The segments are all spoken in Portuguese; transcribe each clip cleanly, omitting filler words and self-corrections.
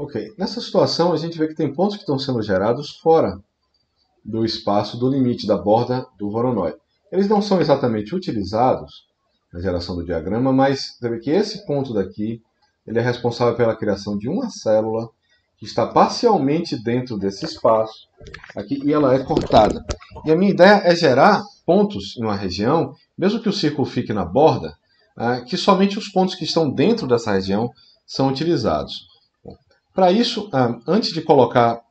Ok, nessa situação a gente vê que tem pontos que estão sendo gerados fora do espaço do limite da borda do Voronoi. Eles não são exatamente utilizados na geração do diagrama, mas você vê que esse ponto daqui ele é responsável pela criação de uma célula que está parcialmente dentro desse espaço aqui e ela é cortada. E a minha ideia é gerar pontos em uma região, mesmo que o círculo fique na borda, que somente os pontos que estão dentro dessa região são utilizados. Para isso, antes de colocar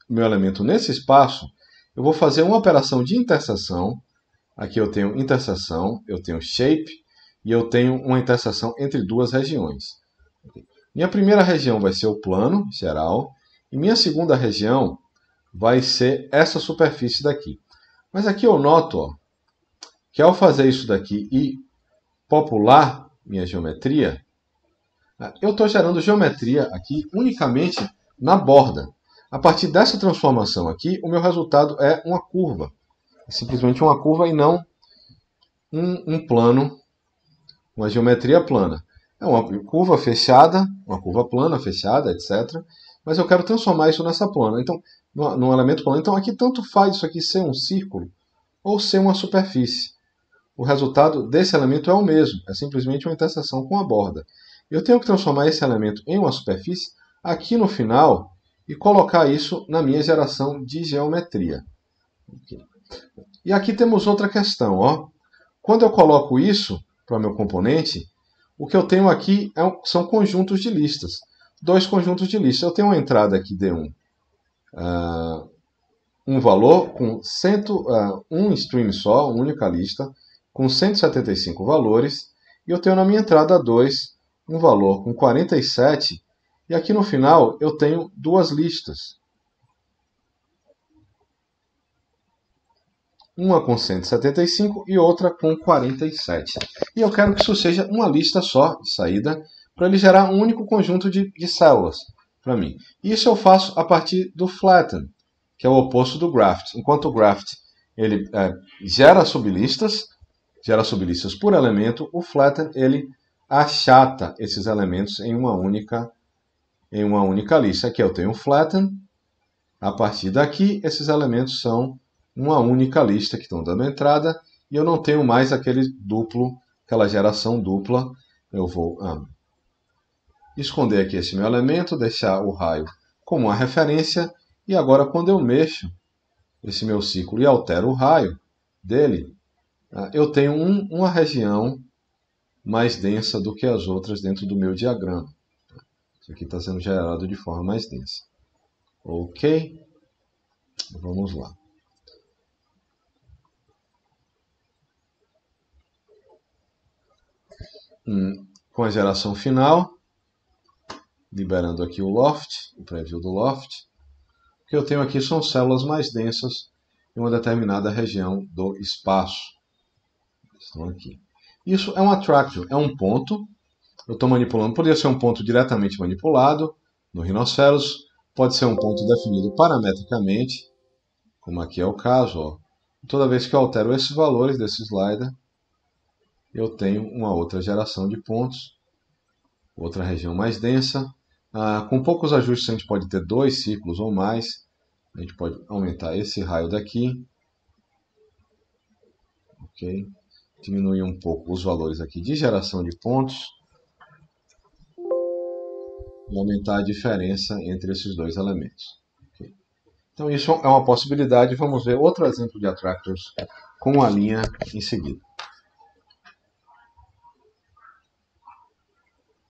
o meu elemento nesse espaço, eu vou fazer uma operação de interseção. Aqui eu tenho interseção, eu tenho shape e eu tenho uma interseção entre duas regiões. Minha primeira região vai ser o plano geral e minha segunda região vai ser essa superfície daqui. Mas aqui eu noto que ao fazer isso daqui e popular minha geometria, eu estou gerando geometria aqui unicamente na borda. A partir dessa transformação aqui, o meu resultado é uma curva. É simplesmente uma curva e não um plano, uma geometria plana. É uma curva fechada, uma curva plana, fechada, etc. Mas eu quero transformar isso nessa plana. Então, num elemento plano. Então aqui tanto faz isso aqui ser um círculo ou ser uma superfície. O resultado desse elemento é o mesmo. É simplesmente uma interseção com a borda. Eu tenho que transformar esse elemento em uma superfície aqui no final e colocar isso na minha geração de geometria. E aqui temos outra questão. Quando eu coloco isso para o meu componente, o que eu tenho aqui são conjuntos de listas. Dois conjuntos de listas. Eu tenho uma entrada aqui D1, um valor com um stream só, uma única lista, com 175 valores. E eu tenho na minha entrada 2 um valor com 47. E aqui no final eu tenho duas listas. Uma com 175 e outra com 47. E eu quero que isso seja uma lista só de saída para ele gerar um único conjunto de células para mim. Isso eu faço a partir do flatten, que é o oposto do graft. Enquanto o graft ele gera sublistas por elemento, o flatten ele achata esses elementos em uma única lista. Aqui eu tenho o flatten. A partir daqui, esses elementos são uma única lista que estão dando entrada e eu não tenho mais aquela geração dupla. Eu vou esconder aqui esse meu elemento, deixar o raio como uma referência e agora quando eu mexo esse meu ciclo e altero o raio dele, eu tenho uma região mais densa do que as outras dentro do meu diagrama. Isso aqui está sendo gerado de forma mais densa. Ok? Vamos lá. Com a geração final, liberando aqui o loft, o preview do loft. O que eu tenho aqui são células mais densas em uma determinada região do espaço. Estão aqui. Isso é um attractor, é um ponto. Eu estou manipulando, poderia ser um ponto diretamente manipulado no Rhinoceros, pode ser um ponto definido parametricamente, como aqui é o caso. Toda vez que eu altero esses valores desse slider, eu tenho uma outra geração de pontos, outra região mais densa. Com poucos ajustes a gente pode ter dois círculos ou mais. A gente pode aumentar esse raio daqui. Ok? Diminuir um pouco os valores aqui de geração de pontos. E aumentar a diferença entre esses dois elementos. Okay? Então isso é uma possibilidade. Vamos ver outro exemplo de attractors com a linha em seguida.